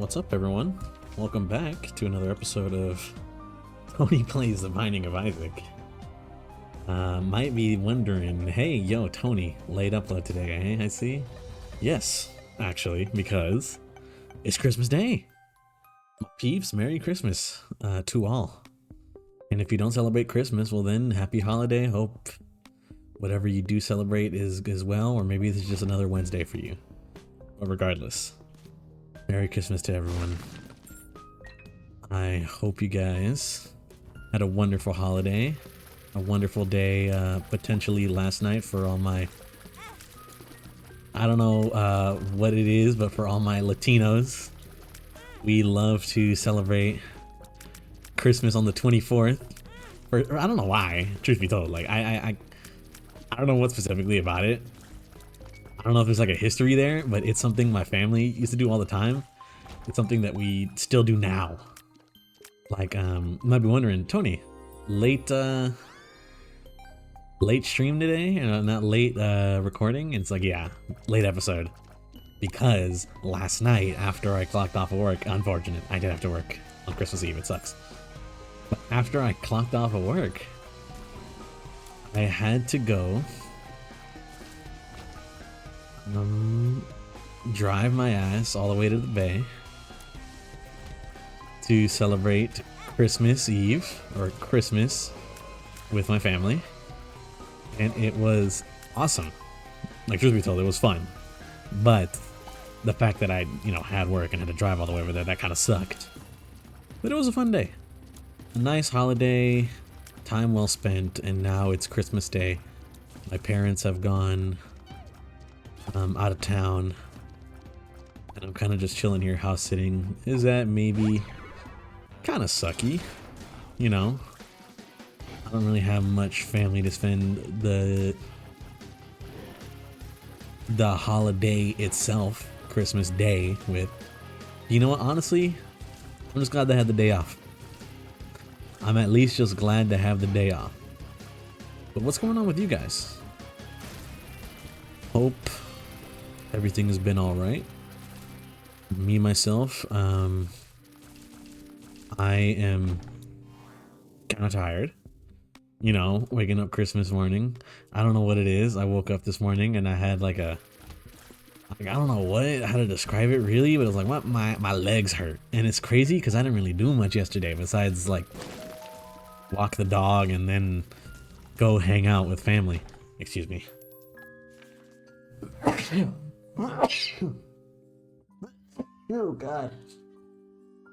What's up, everyone? Welcome back to another episode of Tony Plays The Binding of Isaac. Might be wondering, hey, yo, Tony, late upload today, eh? I see. Yes, actually, because it's Christmas Day. Peeps, Merry Christmas to all. And if you don't celebrate Christmas, well then, happy holiday. Hope whatever you do celebrate is well, or maybe this is just another Wednesday for you. But regardless, Merry Christmas to everyone. I hope you guys had a wonderful holiday, a wonderful day, potentially last night for all my, I don't know what it is, but for all my Latinos, we love to celebrate Christmas on the 24th. Or I don't know why, truth be told. Like, I don't know what specifically about it. I don't know if there's like a history there, but it's something my family used to do all the time. It's something that we still do now. Like, you might be wondering, Tony, late stream today? Not late recording? It's like, yeah, late episode. Because last night after I clocked off of work, unfortunate, I did have to work on Christmas Eve, it sucks. But after I clocked off of work, I had to go drive my ass all the way to the bay to celebrate Christmas Eve or Christmas with my family, and it was awesome. Like, truth be told, it was fun, but the fact that I had work and had to drive all the way over there, that kind of sucked. But it was a fun day, a nice holiday, time well spent. And now it's Christmas Day. My parents have gone out of town, and I'm kind of just chilling here, house sitting. Is that maybe kind of sucky? I don't really have much family to spend the holiday itself, Christmas Day, with. You know what, honestly, I'm just glad they had the day off. I'm at least just glad to have the day off. But what's going on with you guys? Hope everything has been all right. Me myself, I am kind of tired. Waking up Christmas morning. I don't know what it is. I woke up this morning and I had like I don't know how to describe it really, but it was like what my legs hurt. And it's crazy because I didn't really do much yesterday besides like walk the dog and then go hang out with family. Excuse me. Oh God.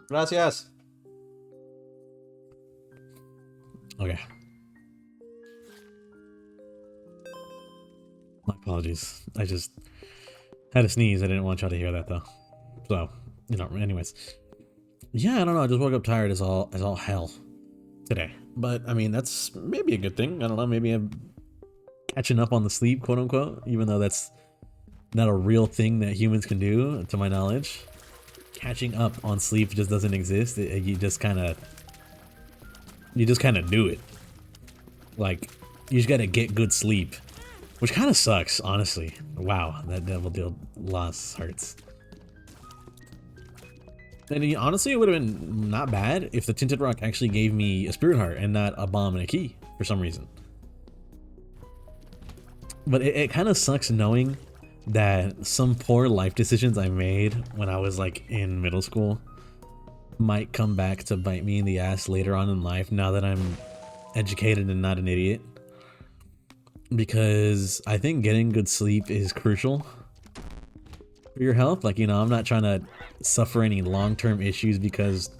Gracias. Okay. My apologies. I just had a sneeze. I didn't want y'all to hear that though. So, anyways. Yeah, I don't know. I just woke up tired as all hell today. But I mean, that's maybe a good thing. I don't know. Maybe I'm catching up on the sleep, quote unquote, even though that's not a real thing that humans can do, to my knowledge. Catching up on sleep just doesn't exist. You just kind of do it. Like, you just gotta get good sleep, which kind of sucks, honestly. Wow, that Devil Deal loss hurts. And honestly, it would have been not bad if the Tinted Rock actually gave me a Spirit Heart and not a bomb and a key for some reason. But it kind of sucks knowing that some poor life decisions I made when I was like in middle school might come back to bite me in the ass later on in life, now that I'm educated and not an idiot. Because I think getting good sleep is crucial for your health. Like, I'm not trying to suffer any long-term issues because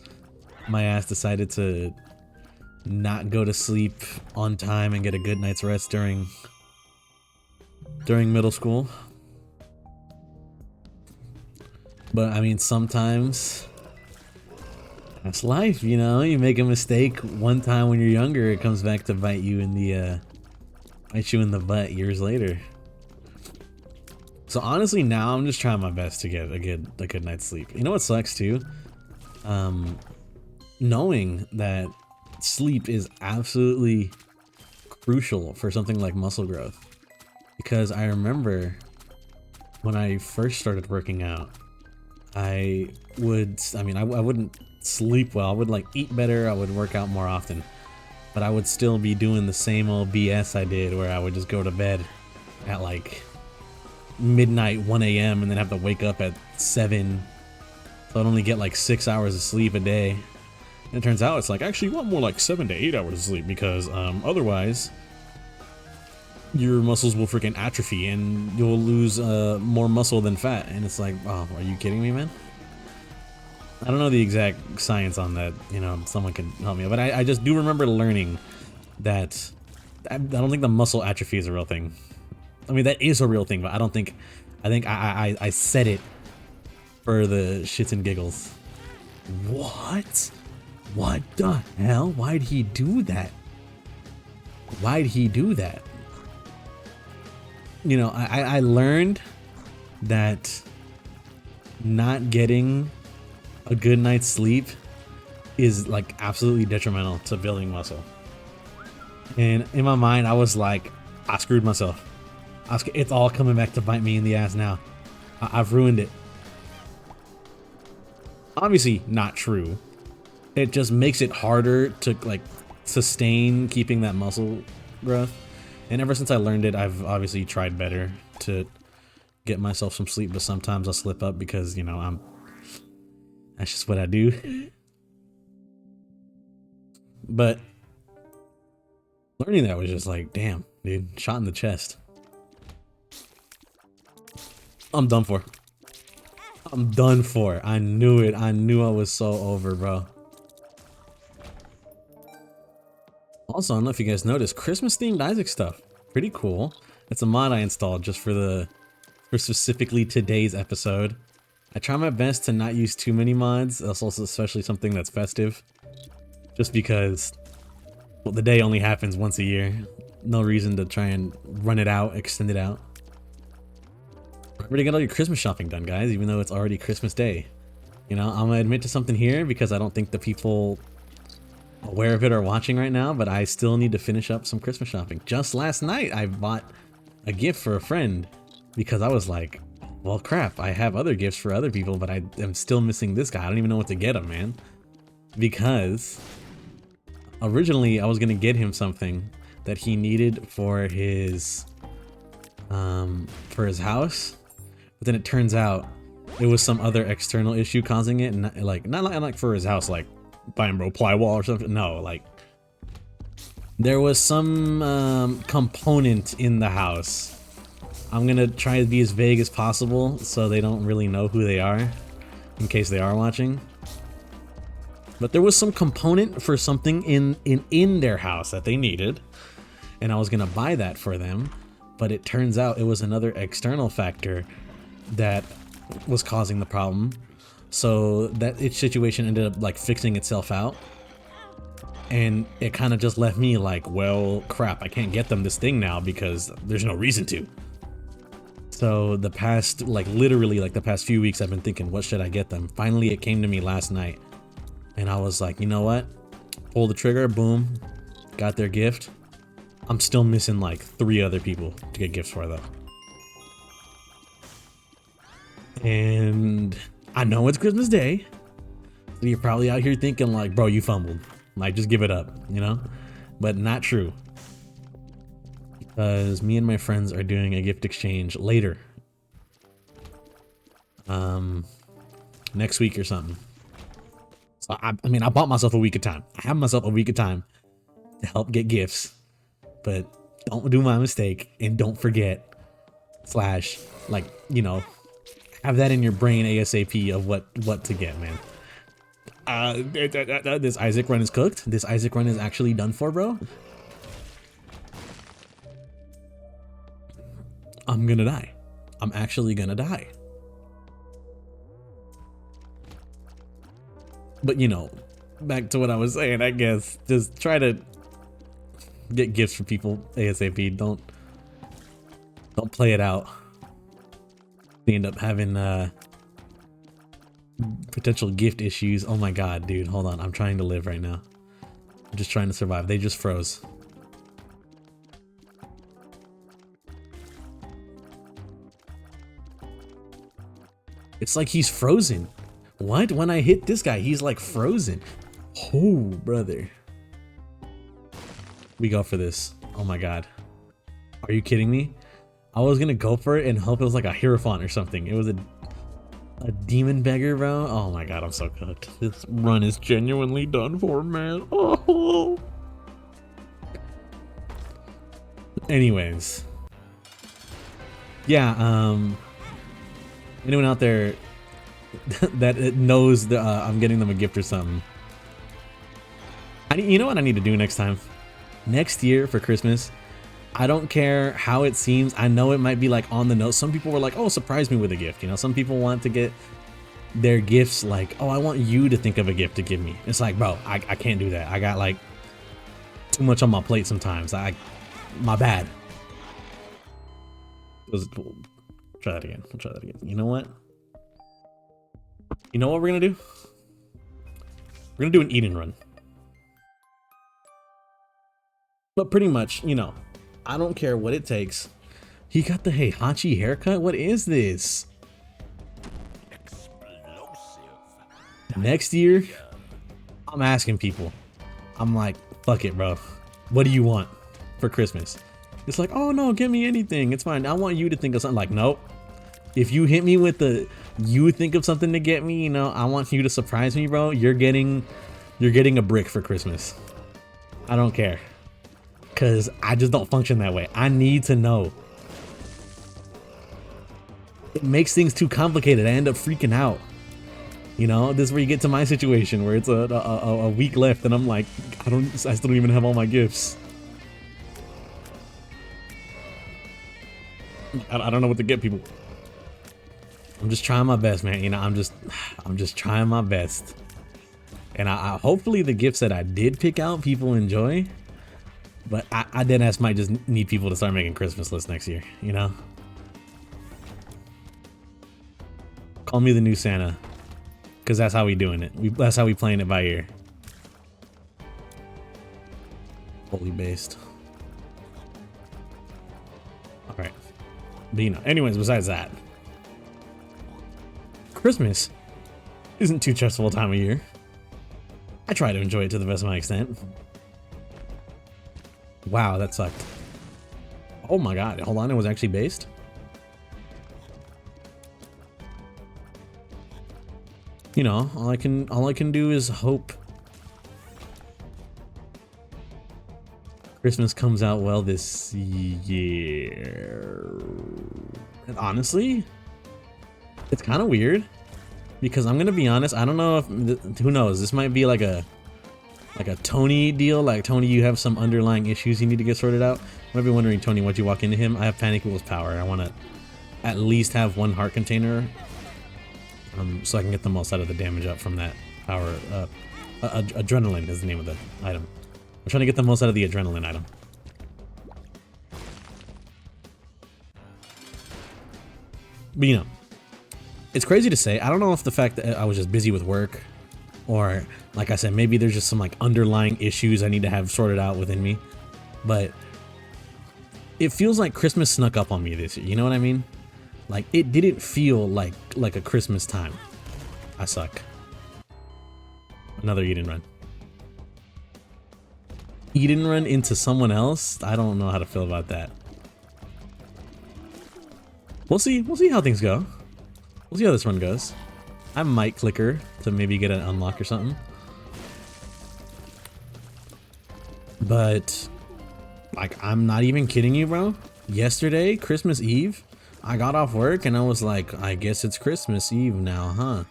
my ass decided to not go to sleep on time and get a good night's rest during middle school. But I mean, sometimes that's life, you make a mistake one time when you're younger, it comes back to bite you in the butt years later. So honestly, now I'm just trying my best to get a good night's sleep. You know what sucks too? Knowing that sleep is absolutely crucial for something like muscle growth. Because I remember when I first started working out, I wouldn't sleep well. I would like eat better. I would work out more often, but I would still be doing the same old BS I did, where I would just go to bed at like midnight, 1 a.m. and then have to wake up at 7. So I'd only get like 6 hours of sleep a day. And it turns out it's like, actually you want more like 7 to 8 hours of sleep, because otherwise your muscles will freaking atrophy and you'll lose more muscle than fat. And it's like, oh, are you kidding me, man? I don't know the exact science on that, you know, someone can help me, but I just do remember learning that I don't think the muscle atrophy is a real thing. I mean, that is a real thing, but I think I said it for the shits and giggles. What? What the hell? Why'd he do that? Why'd he do that? You know, I learned that not getting a good night's sleep is like absolutely detrimental to building muscle. And in my mind, I was like, I screwed myself. It's all coming back to bite me in the ass now. I've ruined it. Obviously not true. It just makes it harder to like sustain keeping that muscle growth. And ever since I learned it, I've obviously tried better to get myself some sleep, but sometimes I'll slip up because, you know, that's just what I do. But learning that was just like, damn, dude, shot in the chest. I'm done for. I'm done for. I knew it. I knew I was so over, bro. Also, I don't know if you guys noticed, Christmas themed Isaac stuff. Pretty cool. It's a mod I installed just for specifically today's episode. I try my best to not use too many mods. That's also especially something that's festive. Just because, well, the day only happens once a year. No reason to try and run it out, extend it out. Remember to get all your Christmas shopping done, guys, even though it's already Christmas Day. You know, I'm gonna admit to something here because I don't think the people aware of it are watching right now, but I still need to finish up some Christmas shopping. Just last night, I bought a gift for a friend because I was like, well, crap, I have other gifts for other people, but I am still missing this guy. I don't even know what to get him, man. Because originally I was gonna get him something that he needed for his house, but then it turns out it was some other external issue causing it, and not like for his house, like buying bro plywood or something. No, like there was some component in the house. I'm gonna try to be as vague as possible so they don't really know who they are, in case they are watching. But there was some component for something in their house that they needed, and I was gonna buy that for them, but it turns out it was another external factor that was causing the problem. So that situation ended up like fixing itself out, and it kind of just left me like, well, crap, I can't get them this thing now because there's no reason to. So the past, like literally like the past few weeks, I've been thinking, what should I get them? Finally, it came to me last night, and I was like, you know what? Pull the trigger, boom, got their gift. I'm still missing like 3 other people to get gifts for though. And I know it's Christmas Day, so you're probably out here thinking like, bro, you fumbled. Like, just give it up, you know? But not true. Because me and my friends are doing a gift exchange later. Next week or something. So I mean, I bought myself a week of time. I have myself a week of time to help get gifts. But don't do my mistake and don't forget / like, you know, have that in your brain ASAP of what to get, man. This Isaac run is cooked. This Isaac run is actually done for, bro. I'm gonna die. I'm actually gonna die. But you know, back to what I was saying, I guess just try to get gifts for people ASAP. Don't play it out. We end up having potential gift issues. Oh my god, dude, hold on. I'm trying to live right now. I'm just trying to survive. They just froze. It's like he's frozen. What? When I hit this guy, he's like frozen. Oh, brother. We go for this. Oh my god. Are you kidding me? I was gonna go for it and hope it was like a Hierophant or something. It was a demon beggar, bro. Oh my god, I'm so cooked. This run is genuinely done for, man. Oh. Anyways. Yeah, anyone out there that knows that I'm getting them a gift or something. You know what I need to do next time? Next year for Christmas, I don't care how it seems. I know it might be like on the nose. Some people were like, oh, surprise me with a gift. You know, some people want to get their gifts like, oh, I want you to think of a gift to give me. It's like, bro, I can't do that. I got like too much on my plate sometimes. My bad. Try that again. We'll try that again. You know what? You know what we're gonna do? We're gonna do an Eden run. But pretty much, you know, I don't care what it takes. He got the Heihachi haircut? What is this? Next year, I'm asking people. I'm like, fuck it, bro. What do you want for Christmas? It's like, oh no, get me anything. It's fine. I want you to think of something. Like, nope. If you hit me with the, you think of something to get me, you know, I want you to surprise me, bro. You're getting a brick for Christmas. I don't care. Cause I just don't function that way. I need to know. It makes things too complicated. I end up freaking out. You know, this is where you get to my situation where it's a week left and I'm like, I still don't even have all my gifts. I don't know what to get people. I'm just trying my best, man. You know, I'm just trying my best. And I hopefully the gifts that I did pick out, people enjoy. But I dead ass might just need people to start making Christmas lists next year, you know? Call me the new Santa. Because that's how we doing it. That's how we playing it by ear. Fully based. Alright. But you know, anyways, besides that. Christmas isn't too stressful a time of year. I try to enjoy it to the best of my extent. Wow, that sucked. Oh my god, hold on, it was actually based? You know, all I can do is hope Christmas comes out well this year. And honestly, it's kind of weird because I'm gonna be honest, I don't know if, who knows, this might be like a Tony deal. Like, Tony, you have some underlying issues you need to get sorted out. I might be wondering, Tony, once you walk into him, I have Panic Will's power. I want to at least have one heart container so I can get the most out of the damage up from that power. Adrenaline is the name of the item. I'm trying to get the most out of the adrenaline item. But you know, it's crazy to say. I don't know if the fact that I was just busy with work, or like I said, maybe there's just some like underlying issues I need to have sorted out within me. But it feels like Christmas snuck up on me this year. You know what I mean? Like, it didn't feel like a Christmas time. I suck. Another Eden run. Eden run into someone else? I don't know how to feel about that. We'll see. We'll see how things go. We'll see how this run goes. I might click her to maybe get an unlock or something. But, like, I'm not even kidding you, bro. Yesterday, Christmas Eve, I got off work and I was like, I guess it's Christmas Eve now, huh?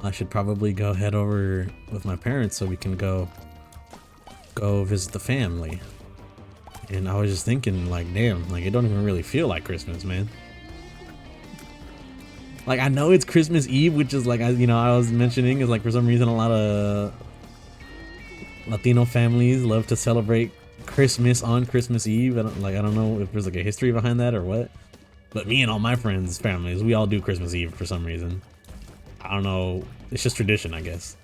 I should probably go head over with my parents so we can go visit the family. And I was just thinking, like, damn, like, it don't even really feel like Christmas, man. Like, I know it's Christmas Eve, which is like, I was mentioning, is like, for some reason, a lot of Latino families love to celebrate Christmas on Christmas Eve. I don't know if there's like a history behind that or what. But me and all my friends' families, we all do Christmas Eve for some reason. I don't know. It's just tradition, I guess.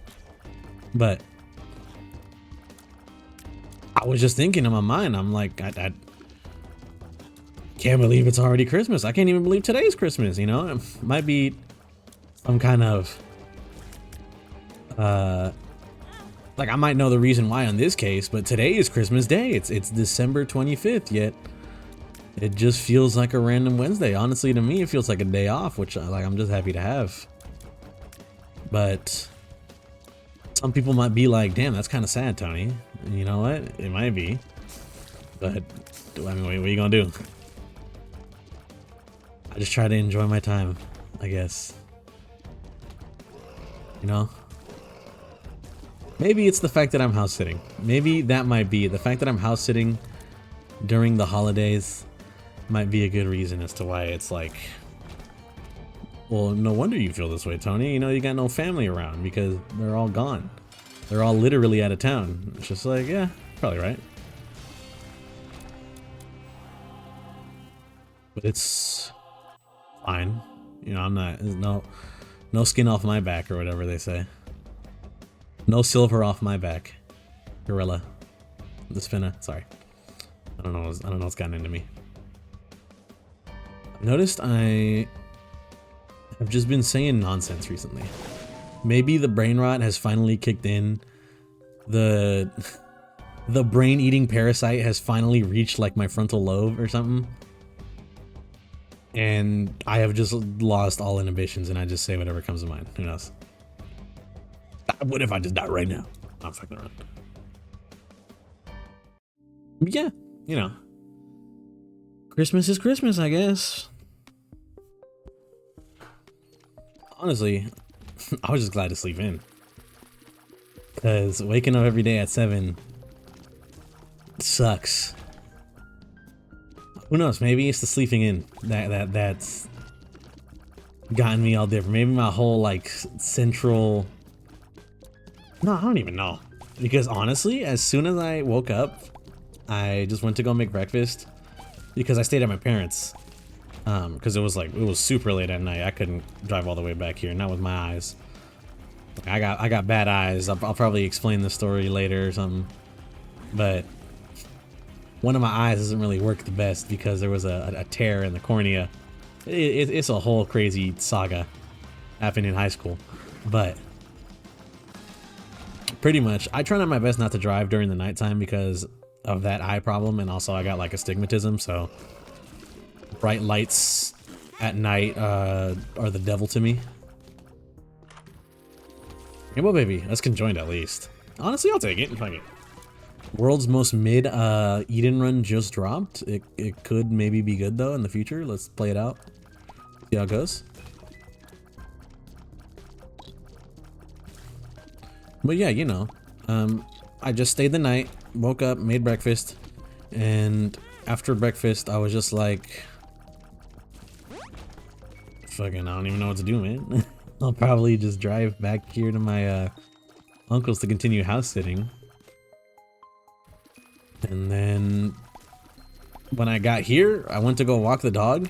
But I was just thinking in my mind, I'm like, I can't believe it's already Christmas. I can't even believe today's Christmas, you know? It might be some kind of like I might know the reason why on this case, but today is Christmas Day. It's December 25th, yet it just feels like a random Wednesday. Honestly, to me, it feels like a day off, which I'm just happy to have. But some people might be like, damn, that's kind of sad, Tony. And you know what? It might be. But I mean, what are you gonna do? I just try to enjoy my time, I guess. You know? Maybe it's the fact that I'm house sitting. Maybe that might be it. The fact that I'm house sitting during the holidays might be a good reason as to why it's like, well, no wonder you feel this way, Tony. You know, you got no family around because they're all gone. They're all literally out of town. It's just like, yeah, probably right. But it's fine. You know, I'm not, no skin off my back or whatever they say. No silver off my back. Gorilla. The spinner. Sorry. I don't know what's gotten into me. I've noticed I've just been saying nonsense recently. Maybe the brain rot has finally kicked in. The brain eating parasite has finally reached like my frontal lobe or something. And I have just lost all inhibitions and I just say whatever comes to mind. Who knows? What if I just die right now? I'm fucking around. But yeah, you know. Christmas is Christmas, I guess. Honestly, I was just glad to sleep in. Because waking up every day at 7 sucks. Who knows? Maybe it's the sleeping in that's gotten me all different. Maybe my whole like central. No, I don't even know. Because honestly, as soon as I woke up, I just went to go make breakfast because I stayed at my parents. Because it was super late at night. I couldn't drive all the way back here, not with my eyes. I got bad eyes. I'll probably explain the story later or something. But one of my eyes doesn't really work the best because there was a tear in the cornea. It's a whole crazy saga happened in high school. But pretty much, I try my best not to drive during the nighttime because of that eye problem, and also I got like astigmatism, so bright lights at night are the devil to me. Rainbow Baby, that's conjoined at least. Honestly, I'll take it. Fuck it. World's most mid Eden run just dropped. It could maybe be good though in the future. Let's play it out. See how it goes. But yeah, you know, I just stayed the night, woke up, made breakfast, and after breakfast I was just like, fucking, I don't even know what to do, man. I'll probably just drive back here to my uncle's to continue house sitting. And then when I got here, I went to go walk the dog,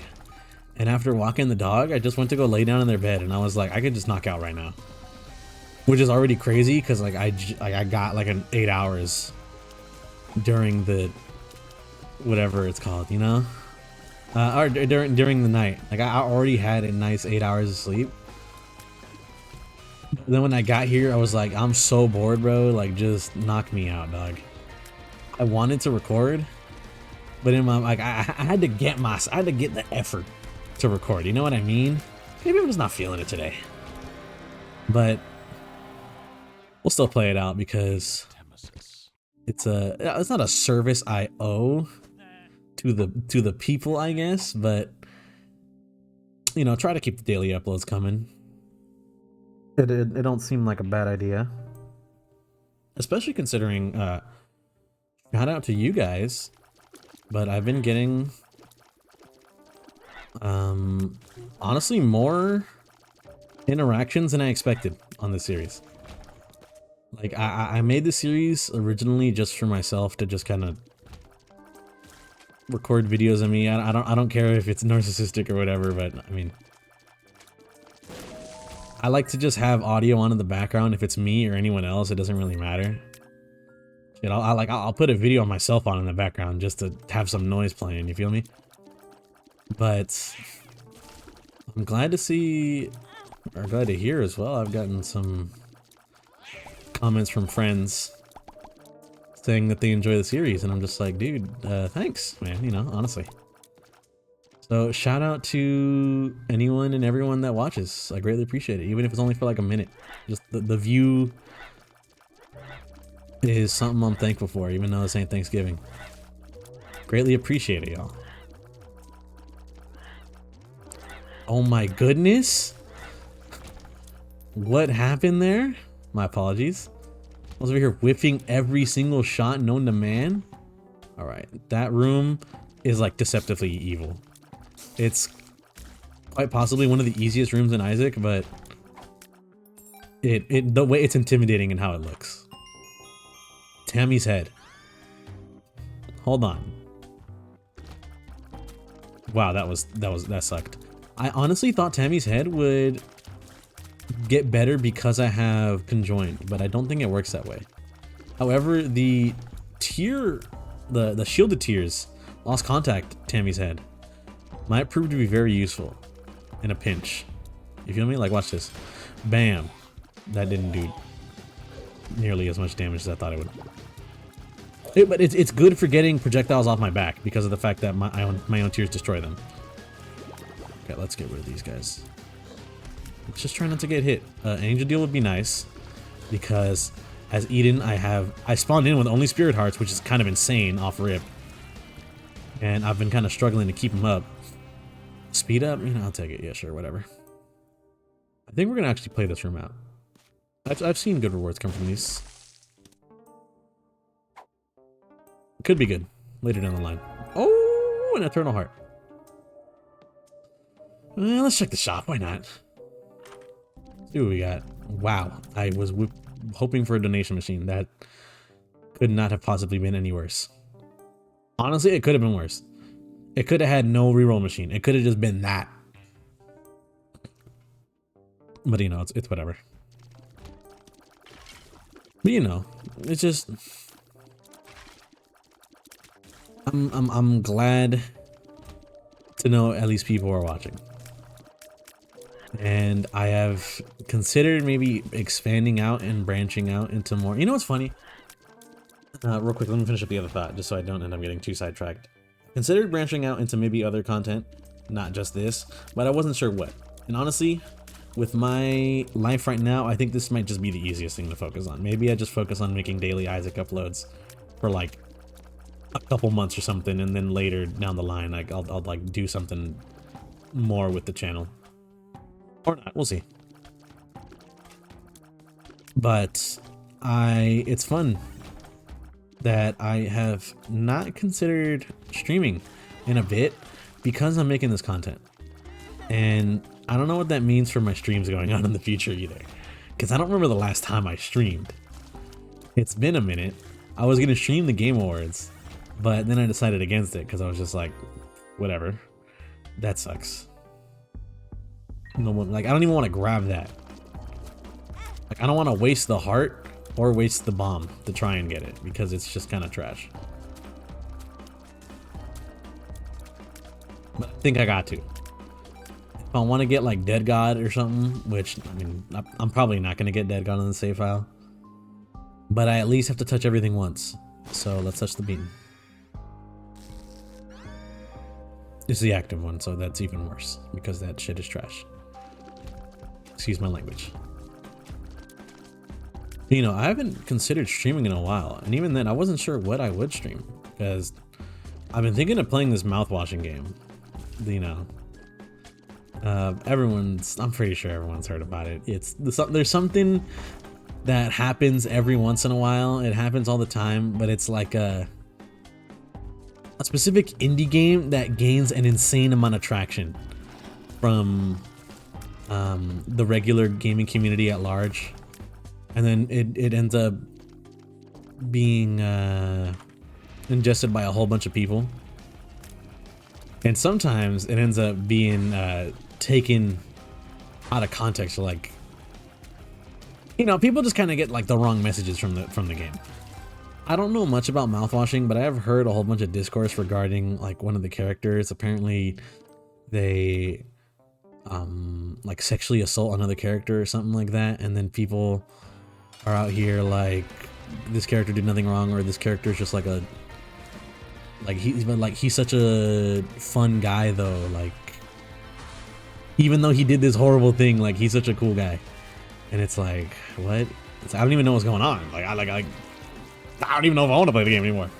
and after walking the dog, I just went to go lay down in their bed, and I was like, I could just knock out right now. Which is already crazy because like I got like an 8 hours during the whatever it's called, you know, or during the night. Like I already had a nice 8 hours of sleep. But then when I got here, I was like, I'm so bored, bro. Like just knock me out, dog. I wanted to record, but in my like I had to get the effort to record. You know what I mean? Maybe I'm just not feeling it today, but we'll still play it out because it's not a service I owe to the people, I guess, but you know, try to keep the daily uploads coming. It don't seem like a bad idea, especially considering shout out to you guys, but I've been getting honestly more interactions than I expected on this series. Like I made the series originally just for myself to just kind of record videos of me. I don't care if it's narcissistic or whatever, but I mean, I like to just have audio on in the background. If it's me or anyone else, it doesn't really matter. You know, I'll put a video of myself on in the background just to have some noise playing. You feel me? But I'm glad to see are glad to hear as well. I've gotten some comments from friends saying that they enjoy the series, and I'm just like, dude, thanks, man, you know, honestly. So shout out to anyone and everyone that watches. I greatly appreciate it, even if it's only for like a minute. Just the view is something I'm thankful for, even though this ain't Thanksgiving. Greatly appreciate it, y'all. Oh my goodness. What happened there? My apologies. I was over here whiffing every single shot known to man. All right, that room is like deceptively evil. It's quite possibly one of the easiest rooms in Isaac, but the way it's intimidating and how it looks. Tammy's head. Hold on. Wow, that sucked. I honestly thought Tammy's head would get better because I have conjoined, but I don't think it works that way. However, the tier, the shielded tiers, lost contact Tammy's head might prove to be very useful in a pinch. You feel me? Like, watch this. Bam. That didn't do nearly as much damage as I thought it would. But it's good for getting projectiles off my back because of the fact that my own tiers destroy them. Okay, let's get rid of these guys. Let's just try not to get hit. Angel Deal would be nice because as Eden, I spawned in with only Spirit Hearts, which is kind of insane off rip. And I've been kind of struggling to keep them up. Speed up? You know, I'll take it. Yeah, sure, whatever. I think we're going to actually play this room out. I've seen good rewards come from these. Could be good later down the line. Oh, an Eternal Heart. Let's check the shop. Why not? Let's see what we got. Wow. I was hoping for a donation machine. That could not have possibly been any worse. Honestly, it could have been worse. It could have had no reroll machine. It could have just been that. But you know, it's whatever. But you know, it's just I'm glad to know at least people are watching. And I have considered maybe expanding out and branching out into more. You know what's funny? Real quick, let me finish up the other thought just so I don't end up getting too sidetracked. Considered branching out into maybe other content, not just this, but I wasn't sure what. And honestly, with my life right now, I think this might just be the easiest thing to focus on. Maybe I just focus on making daily Isaac uploads for like a couple months or something, and then later down the line, like I'll like do something more with the channel. Or not, we'll see. But it's fun that I have not considered streaming in a bit because I'm making this content. And I don't know what that means for my streams going on in the future either, because I don't remember the last time I streamed. It's been a minute. I was gonna stream the Game Awards, but then I decided against it because I was just like, whatever. That sucks. No one, like, I don't even want to grab that. Like, I don't want to waste the heart or waste the bomb to try and get it because it's just kind of trash. But I think I got to. If I want to get like Dead God or something, which I mean, I'm probably not going to get Dead God on the save file, but I at least have to touch everything once. So let's touch the beam. It's the active one, so that's even worse because that shit is trash. Excuse my language. You know, I haven't considered streaming in a while, and even then I wasn't sure what I would stream because I've been thinking of playing this mouthwashing game. You know, I'm pretty sure everyone's heard about it. There's something that happens every once in a while. It happens all the time, but it's like a specific indie game that gains an insane amount of traction from the regular gaming community at large, and then it ends up being ingested by a whole bunch of people, and sometimes it ends up being taken out of context. Like, you know, people just kind of get like the wrong messages from the game. I don't know much about mouthwashing, but I have heard a whole bunch of discourse regarding like one of the characters. Apparently they like sexually assault another character or something like that, and then people are out here like this character did nothing wrong, or this character is just like a he's such a fun guy though, like even though he did this horrible thing, like he's such a cool guy. And it's like, what? It's, I don't even know what's going on. Like I don't even know if I want to play the game anymore.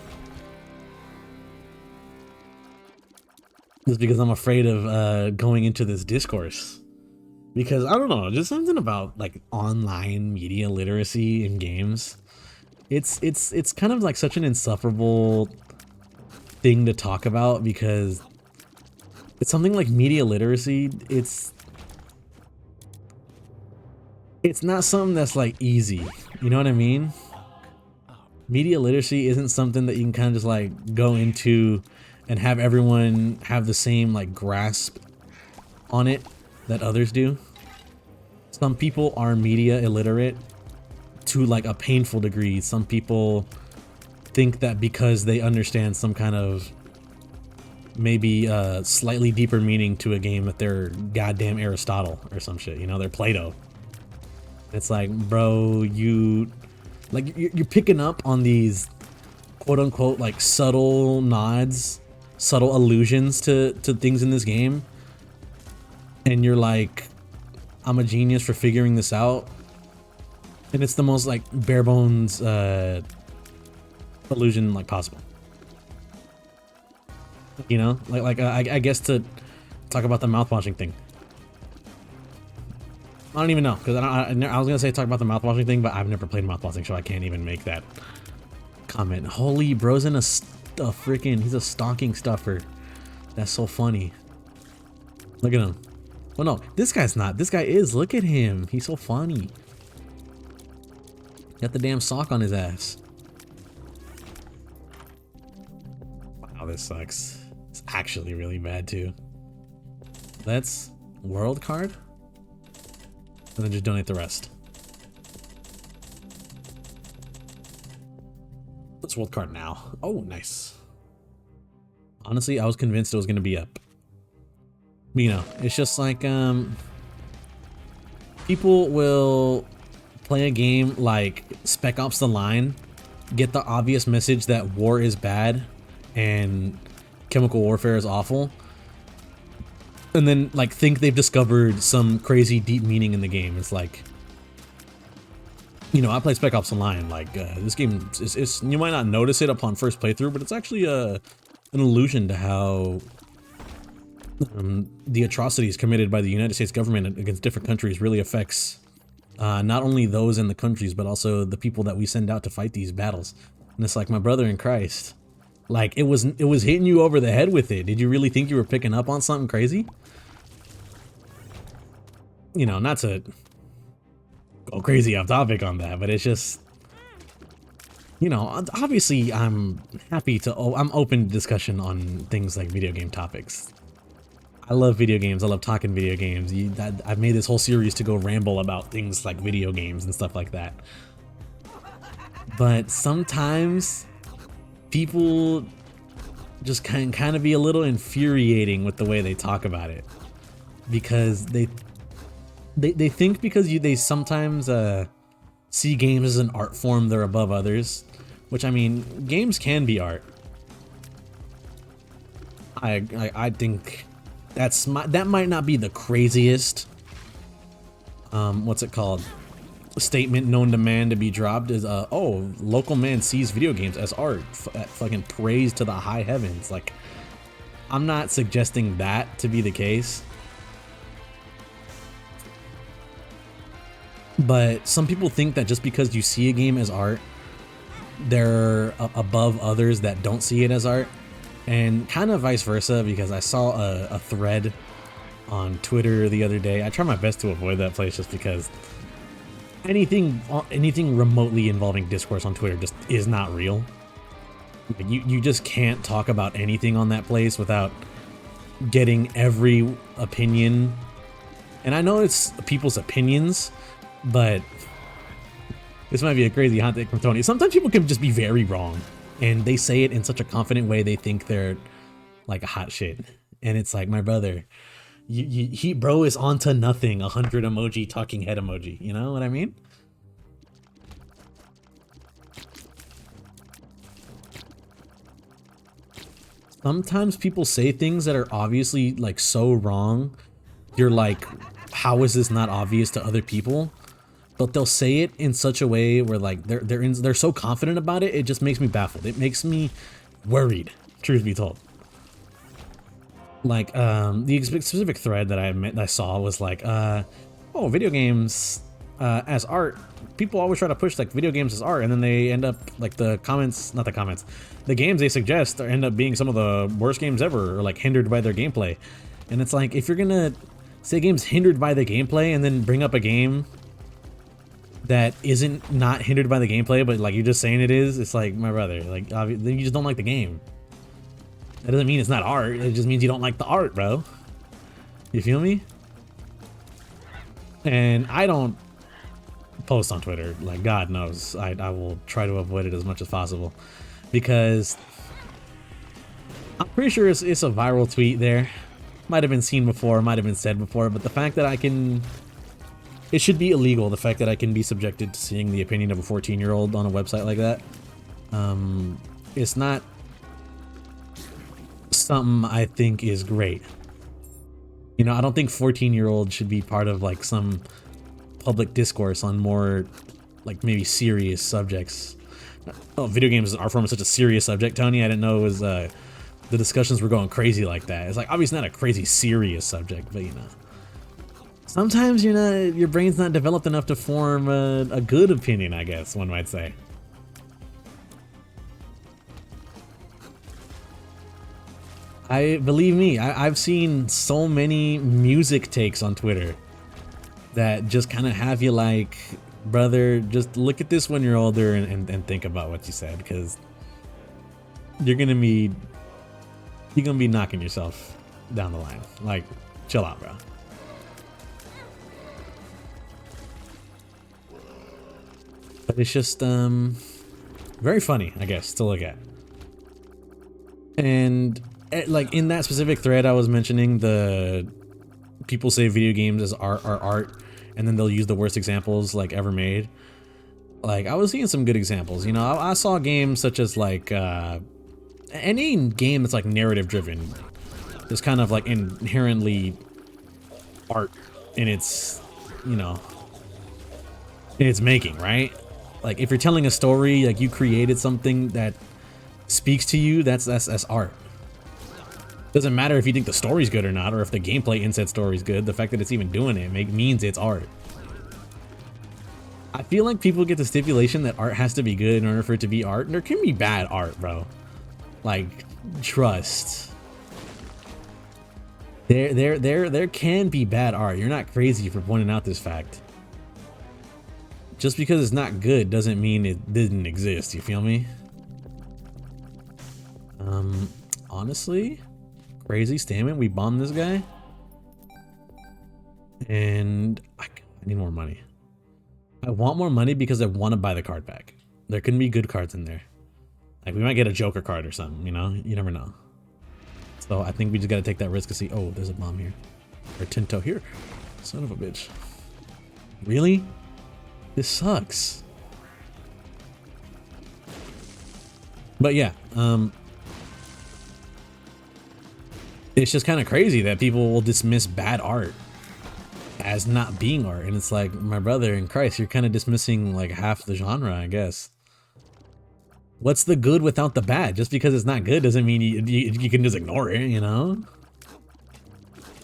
Just because I'm afraid of going into this discourse. Because I don't know, just something about like online media literacy in games. It's kind of like such an insufferable thing to talk about, because it's something like media literacy. It's not something that's like easy. You know what I mean? Media literacy isn't something that you can kind of just like go into and have everyone have the same like grasp on it that others do. Some people are media illiterate to like a painful degree. Some people think that because they understand some kind of maybe slightly deeper meaning to a game that they're goddamn Aristotle or some shit, you know, they're Plato. It's like, bro, you're picking up on these quote unquote like subtle nods, subtle allusions to things in this game, and you're like, I'm a genius for figuring this out. And it's the most like bare bones illusion like possible. You know, I guess to talk about the mouthwashing thing. I don't even know, because I was gonna say talk about the mouthwashing thing, but I've never played mouthwashing, so I can't even make that comment. Holy, bro's in a freaking, he's a stocking stuffer. That's so funny. Look at him. Well, no, this guy's not. This guy is. Look at him. He's so funny. Got the damn sock on his ass. Wow, this sucks. It's actually really bad too. Let's world card. And then just donate the rest. Let's world card now. Oh, nice. Honestly, I was convinced it was going to be up. You know, it's just like, people will play a game like Spec Ops The Line, get the obvious message that war is bad and chemical warfare is awful, and then like think they've discovered some crazy deep meaning in the game. It's like, you know, I played Spec Ops Online. Like this game is you might not notice it upon first playthrough, but it's actually an allusion to how the atrocities committed by the United States government against different countries really affects not only those in the countries, but also the people that we send out to fight these battles. And it's like, my brother in Christ, like it was hitting you over the head with it. Did you really think you were picking up on something crazy? You know, not to go crazy off topic on that, but it's just, you know, obviously I'm happy to, I'm open to discussion on things like video game topics. I love video games. I love talking video games. I've made this whole series to go ramble about things like video games and stuff like that. But sometimes people just can kind of be a little infuriating with the way they talk about it, because they think because they sometimes see games as an art form, they're above others, which, I mean, games can be art. I think that might not be the craziest what's it called, statement known to man to be dropped, is oh, local man sees video games as art, fucking praise to the high heavens. Like, I'm not suggesting that to be the case, but some people think that just because you see a game as art, they're above others that don't see it as art. And kind of vice versa, because I saw a thread on Twitter the other day. I try my best to avoid that place just because anything remotely involving discourse on Twitter just is not real. You just can't talk about anything on that place without getting every opinion. And I know it's people's opinions, but this might be a crazy hot take from Tony. Sometimes people can just be very wrong, and they say it in such a confident way they think they're like a hot shit. And it's like, my brother, he bro is onto nothing. 100 emoji talking head emoji. You know what I mean? Sometimes people say things that are obviously like so wrong. You're like, how is this not obvious to other people? But they'll say it in such a way where like they're so confident about it. It just makes me baffled. It makes me worried. Truth be told. Like the specific thread that I saw was like, oh, video games as art. People always try to push like video games as art, and then they end up like the games they suggest end up being some of the worst games ever, or like hindered by their gameplay. And it's like, if you're gonna say games hindered by the gameplay and then bring up a game that isn't not hindered by the gameplay, but like you're just saying it is, it's like, my brother, like obviously you just don't like the game. That doesn't mean it's not art. It just means you don't like the art, bro. You feel me? And I don't post on Twitter, like God knows. I will try to avoid it as much as possible, because I'm pretty sure it's a viral tweet there. Might have been seen before, might have been said before, but the fact that it should be illegal, the fact that I can be subjected to seeing the opinion of a 14-year-old on a website like that, it's not something I think is great. You know, I don't think 14-year-olds should be part of like some public discourse on more like maybe serious subjects. Oh, video games are from such a serious subject, Tony. I didn't know it was the discussions were going crazy like that. It's like obviously not a crazy serious subject, but you know, sometimes your brain's not developed enough to form a good opinion, I guess one might say. Believe me, I've seen so many music takes on Twitter that just kind of have you like, brother, just look at this when you're older and think about what you said, because you're gonna be knocking yourself down the line. Like, chill out, bro. But it's just very funny, I guess, to look at. And like in that specific thread I was mentioning, the people say video games as art are art, and then they'll use the worst examples like ever made. Like I was seeing some good examples. You know, I saw games such as like any game that's like narrative driven is kind of like inherently art in its, you know, in its making, right? Like if you're telling a story, like you created something that speaks to you, that's art. Doesn't matter if you think the story's good or not, or if the gameplay in said story's good. The fact that it's even doing it means it's art. I feel like people get the stipulation that art has to be good in order for it to be art, and there can be bad art, bro. Like, trust. There can be bad art. You're not crazy for pointing out this fact. Just because it's not good doesn't mean it didn't exist, you feel me? Honestly, crazy statement. We bombed this guy, and I need more money. I want more money because I want to buy the card pack. There can be good cards in there. Like we might get a Joker card or something, you know? You never know. So I think we just gotta take that risk to see. Oh, there's a bomb here. Or Tinto here. Son of a bitch. Really? This sucks. But yeah, it's just kind of crazy that people will dismiss bad art as not being art. And it's like, my brother in Christ, you're kind of dismissing like half the genre, I guess. What's the good without the bad? Just because it's not good doesn't mean you can just ignore it, you know?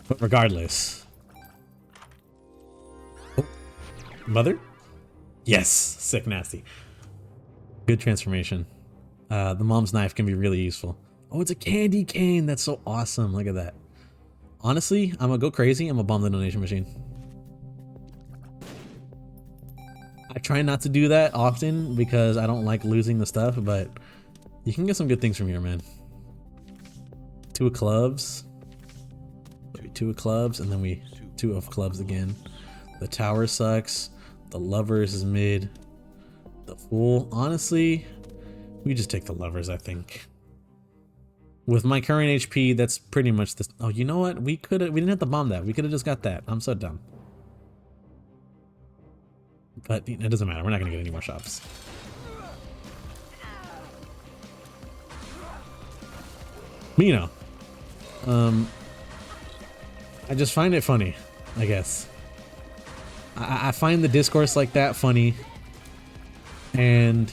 But regardless. Oh, mother? Yes, sick nasty. Good transformation. The mom's knife can be really useful. Oh, it's a candy cane. That's so awesome. Look at that. Honestly, I'm gonna go crazy. I'm gonna bomb the donation machine. I try not to do that often because I don't like losing the stuff, but you can get some good things from here, man. 2 of clubs. Maybe 2 of clubs, and then we 2 of clubs again. The tower sucks. The lovers is mid. The fool, honestly, we just take the lovers, I think. With my current HP, that's pretty much this. Oh, you know what? We didn't have to bomb that. We could have just got that. I'm so dumb. But it doesn't matter. We're not gonna get any more shops. But, you know, I just find it funny, I guess. I find the discourse like that funny, and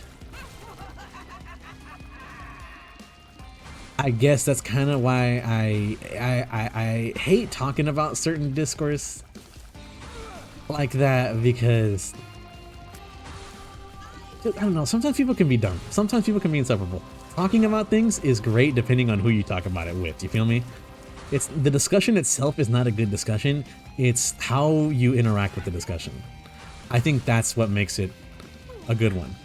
I guess that's kind of why I hate talking about certain discourse like that, because I don't know, sometimes people can be dumb. Sometimes people can be insufferable. Talking about things is great depending on who you talk about it with, you feel me? It's the discussion itself is not a good discussion, it's how you interact with the discussion. I think that's what makes it a good one.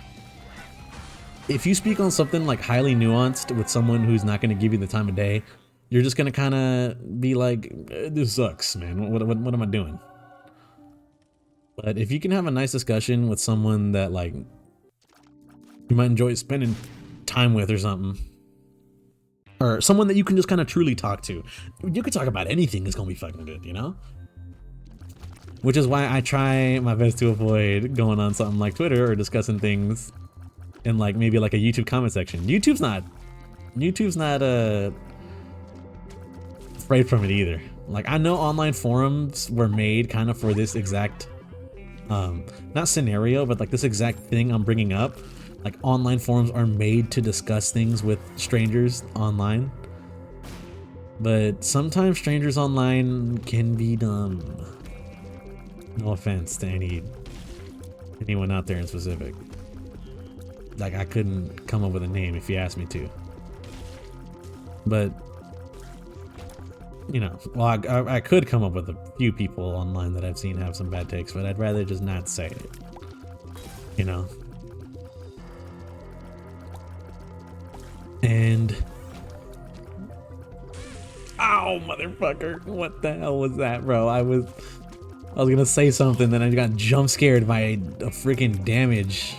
If you speak on something like highly nuanced with someone who's not going to give you the time of day, you're just going to kind of be like, this sucks, man. What am I doing? But if you can have a nice discussion with someone that like you might enjoy spending time with or something, or someone that you can just kind of truly talk to, you could talk about anything. It's going to be fucking good, you know? Which is why I try my best to avoid going on something like Twitter or discussing things in like maybe like a YouTube comment section. YouTube's not afraid from it either. Like, I know online forums were made kind of for this exact not scenario, but like this exact thing I'm bringing up. Like, online forums are made to discuss things with strangers online, but sometimes strangers online can be dumb. No offense to anyone out there in specific. Like, I couldn't come up with a name if you asked me to. But, you know, well, I could come up with a few people online that I've seen have some bad takes, but I'd rather just not say it. You know? And... ow, motherfucker. What the hell was that, bro? I was gonna say something, then I got jump scared by a freaking damage.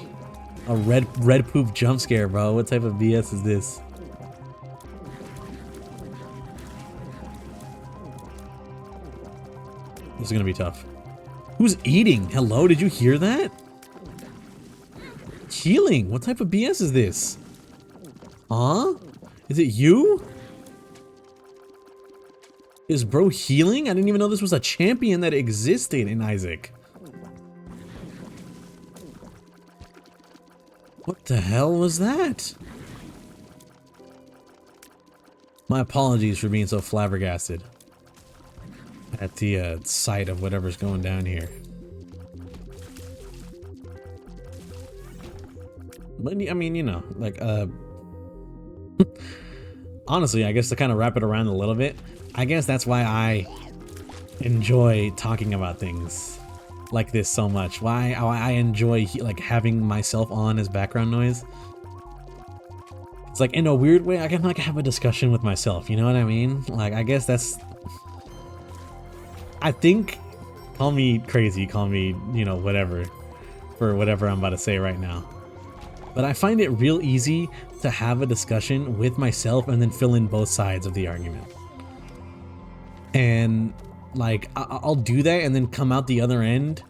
A red poop jump scare, bro. What type of BS is this? This is gonna be tough. Who's eating? Hello, did you hear that? Healing. What type of BS is this? Huh? Is it you? Is bro healing? I didn't even know this was a champion that existed in Isaac. What the hell was that? My apologies for being so flabbergasted at the sight of whatever's going down here. But I mean, you know, like, honestly, I guess to kind of wrap it around a little bit, I guess that's why I enjoy talking about things like this so much. Why I enjoy like having myself on as background noise. It's like, in a weird way, I can like have a discussion with myself, you know what I mean? Like, I guess that's, I think, call me crazy, call me, you know, whatever, for whatever I'm about to say right now. But I find it real easy to have a discussion with myself and then fill in both sides of the argument. And like, I'll do that and then come out the other end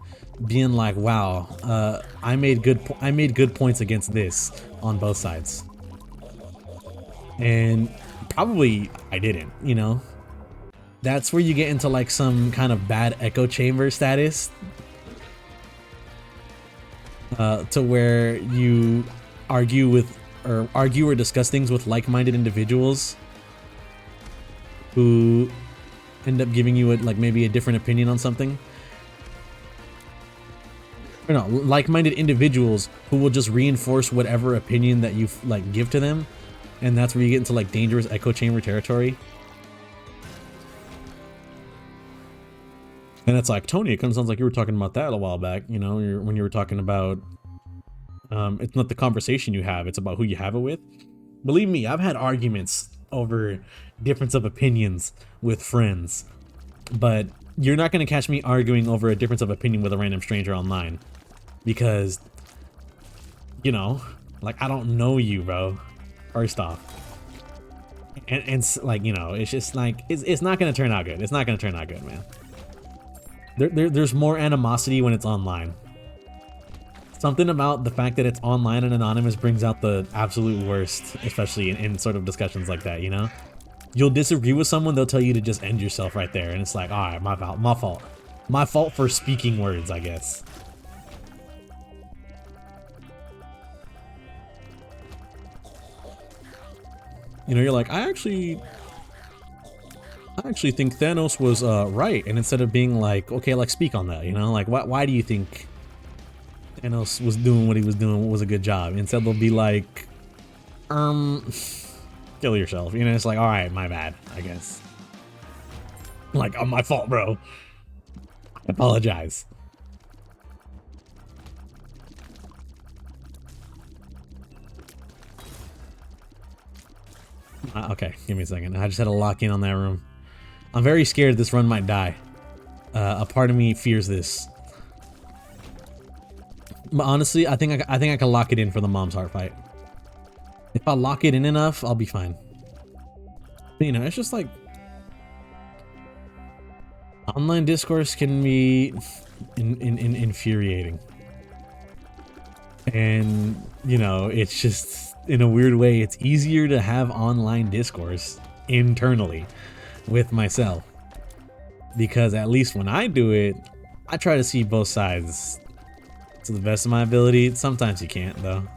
being like, wow, I made good points against this on both sides. And probably I didn't, you know? That's where you get into like some kind of bad echo chamber status. To where you argue or discuss things with like-minded individuals who end up giving you like maybe a different opinion on something. Or no, like-minded individuals who will just reinforce whatever opinion that you like give to them, and that's where you get into like dangerous echo chamber territory. And it's like, Tony, it kind of sounds like you were talking about that a while back, you know, when you were talking about it's not the conversation you have, it's about who you have it with. Believe me, I've had arguments over difference of opinions with friends, but you're not going to catch me arguing over a difference of opinion with a random stranger online, because, you know, like, I don't know you, bro, first off. and like, you know, it's just like it's not gonna turn out good. It's not gonna turn out good, man. There's more animosity when it's online. Something about the fact that it's online and anonymous brings out the absolute worst, especially in sort of discussions like that, you know? You'll disagree with someone, they'll tell you to just end yourself right there, and it's like, alright, my fault, my fault. My fault for speaking words, I guess. You know, you're like, I actually think Thanos was right, and instead of being like, okay, like speak on that, you know, like why do you think Thanos was doing what he was doing was a good job? Instead they'll be like, kill yourself, you know. It's like, all right, my bad, I guess. Like, oh, my fault, bro. I apologize. Okay, give me a second. I just had to lock in on that room. I'm very scared this run might die. A part of me fears this. But honestly, I think I can lock it in for the Mom's Heart fight. If I lock it in enough, I'll be fine. But, you know, it's just like online discourse can be infuriating. And, you know, it's just, in a weird way, it's easier to have online discourse internally with myself. Because at least when I do it, I try to see both sides to the best of my ability. Sometimes you can't, though.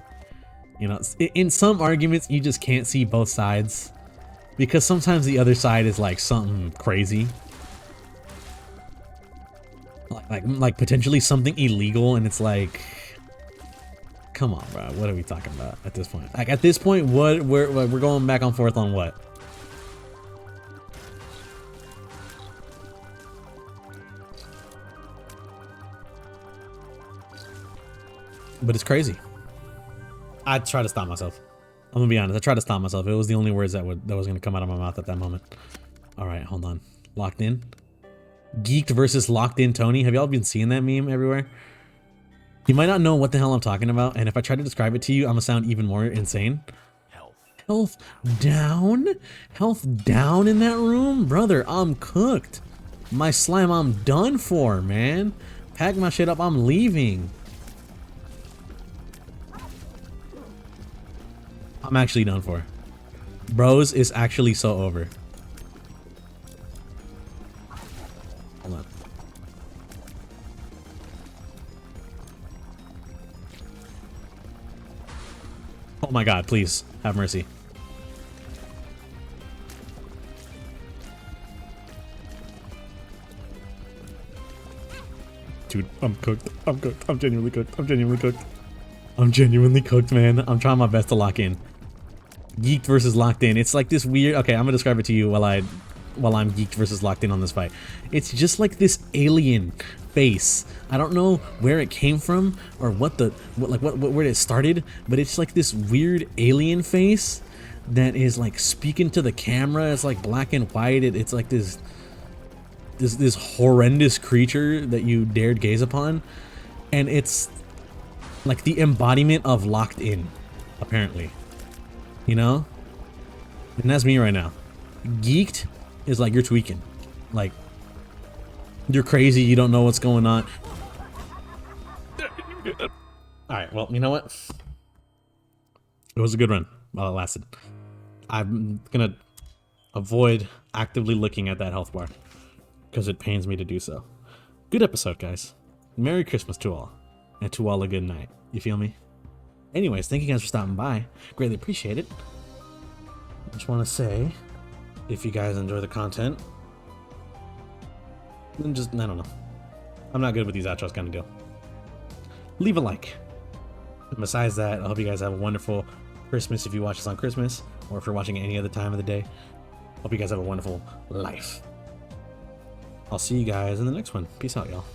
You know, in some arguments, you just can't see both sides. Because sometimes the other side is like something crazy. Like potentially something illegal, and it's like, come on, bro. What are we talking about at this point? Like at this point, what we're going back and forth on what? But it's crazy. I try to stop myself. I'm gonna be honest. I tried to stop myself. It was the only words that was gonna come out of my mouth at that moment. All right, hold on. Locked in. Geeked versus locked in Tony. Have y'all been seeing that meme everywhere? You might not know what the hell I'm talking about, and if I try to describe it to you, I'm gonna sound even more insane. Health down? Health down in that room? Brother, I'm cooked. My slime, I'm done for, man. Pack my shit up, I'm leaving. I'm actually done for. Bros is actually so over. Hold on. Oh my god, please, have mercy. Dude, I'm cooked. I'm cooked. I'm genuinely cooked. I'm genuinely cooked. I'm genuinely cooked, man. I'm trying my best to lock in. Geeked versus locked in. It's like this weird. Okay, I'm gonna describe it to you while I'm geeked versus locked in on this fight. It's just like this alien face. I don't know where it came from or where it started, but it's like this weird alien face that is like speaking to the camera. It's like black and white. It's like this horrendous creature that you dared gaze upon, and it's like the embodiment of locked in, apparently. You know? And that's me right now. Geeked is like you're tweaking. Like, you're crazy, you don't know what's going on. Alright, well, you know what? It was a good run while it lasted. I'm gonna avoid actively looking at that health bar because it pains me to do so. Good episode, guys. Merry Christmas to all. And to all a good night. You feel me? Anyways, thank you guys for stopping by. Greatly appreciate it. I just want to say, if you guys enjoy the content, then just, I don't know. I'm not good with these outros kind of deal. Leave a like. And besides that, I hope you guys have a wonderful Christmas if you watch this on Christmas, or if you're watching it any other time of the day. Hope you guys have a wonderful life. I'll see you guys in the next one. Peace out, y'all.